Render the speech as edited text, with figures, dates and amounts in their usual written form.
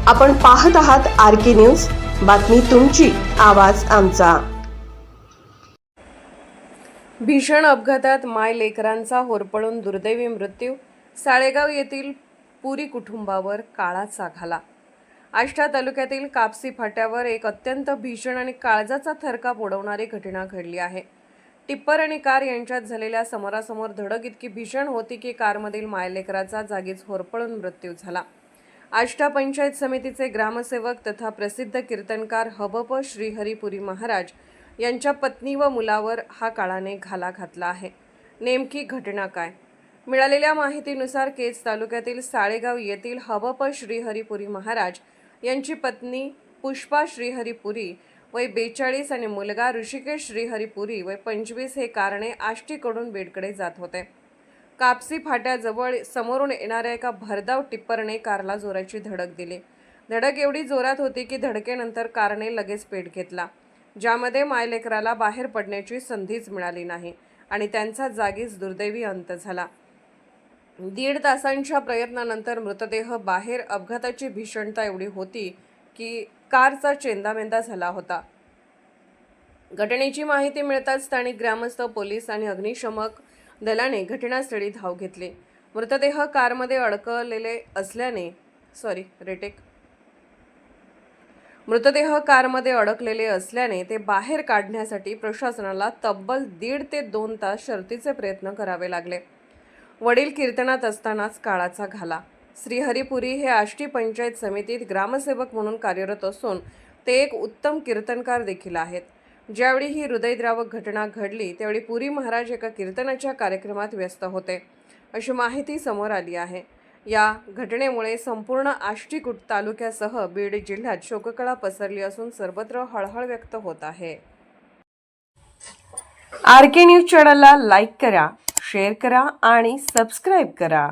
आपण पाहत आहात RK न्यूज, बातमी तुमची, आवाज आमचा। भीषण अपघातात माय लेकरांचा होरपळून दुर्दैवी मृत्यू। साळेगाव येथील पुरी कुटुंबावर काळाचा घाला। आष्टा तालुक्यातील कापसी फाट्यावर एक अत्यंत भीषण आणि काळजाचा थरकाप उडवणारी घटना घडली आहे। टिप्पर आणि कार यांच्यात झालेल्या समोरासमोर धडक इतकी भीषण होती की कारमधील मायलेकराचा जागीच होरपळून मृत्यू झाला। आष्टा पंचायत समितीचे ग्रामसेवक तथा प्रसिद्ध कीर्तनकार हबप श्रीहरिपुरी महाराज यांच्या पत्नी व मुलावर हा काळाने घाला घातला आहे। नेमकी घटना काय? मिळालेल्या माहितीनुसार केज तालुक्यातील साळेगाव येथील हबप श्रीहरिपुरी महाराज यांची पत्नी पुष्पा श्रीहरिपुरी वय 42 आणि मुलगा ऋषिकेश श्रीहरिपुरी वय 25 हे कारने आष्टीकडून बेडकडे जात होते। कापसी फाट्याजवळ समोरून येणाऱ्या एका भरधाव टिप्परने कारला जोराची धडक दिली। धडक एवढी जोरात होती की धडकेनंतर कारने लगेच पेट घेतला, ज्यामध्ये मायलेकराला बाहेर पडण्याची संधीच मिळाली नाही आणि त्यांचा जागीच दुर्दैवी अंत झाला। 1.5 तासांच्या प्रयत्नानंतर मृतदेह बाहेर अपघाताची भीषणता एवढी होती की कारचा चेंदामेंदा झाला होता। घटनेची माहिती मिळताच स्थानिक ग्रामस्थ, पोलीस आणि अग्निशमक दलाने घटनास्थळी धाव घेतली। मृतदेह कारमध्ये अडकलेले असल्याने ते बाहेर काढण्यासाठी प्रशासनाला तब्बल 1.5 ते 2 तास शर्थीचे प्रयत्न करावे लागले। वडील कीर्तनात असतानाच काळाचा घाला। श्रीहरिपुरी हे आष्टी पंचायत समितीत ग्रामसेवक म्हणून कार्यरत असून ते एक उत्तम कीर्तनकार देखील आहेत। ज्यावेळी ही हृदयद्रावक घटना घडली त्यावेळी पुरी महाराज एका कीर्तनाच्या कार्यक्रमात व्यस्त होते, अशी माहिती समोर आली आहे। या घटनेमुळे संपूर्ण आष्टी तालुक्यासह बीड जिल्ह्यात शोककळा पसरली असून सर्वत्र हळहळ व्यक्त होत आहे। RK न्यूज चॅनलला लाईक करा, शेअर करा आणि सबस्क्राईब करा।